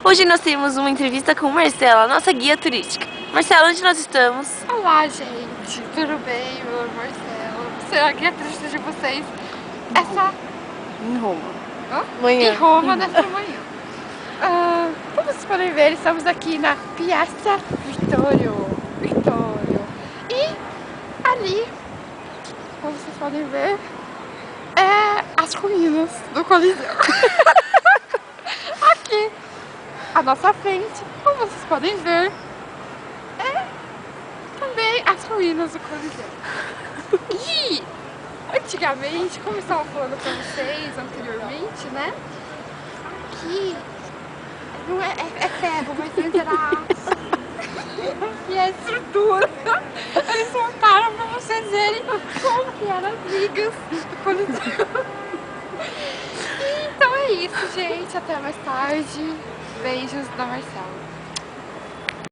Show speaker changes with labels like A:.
A: Hoje nós temos uma entrevista com Marcela, nossa guia turística. Marcela, onde nós estamos?
B: Olá, gente, tudo bem? Meu nome é Marcela. Será que a turística de vocês
A: Em Roma.
B: Em Roma nessa manhã. Como vocês podem ver, estamos aqui na Piazza Vittorio. E ali, como vocês podem ver, é as ruínas do Coliseu. Aqui, à nossa frente, como vocês podem ver, também as ruínas do Coliseu. E antigamente, como eu estava falando pra vocês anteriormente, né? Aqui não é ferro, mas antes era aço. E a estrutura, eles montaram pra vocês verem como que eram as vigas do Coliseu. E então é isso, gente. Até mais tarde. Beijos da Marcela.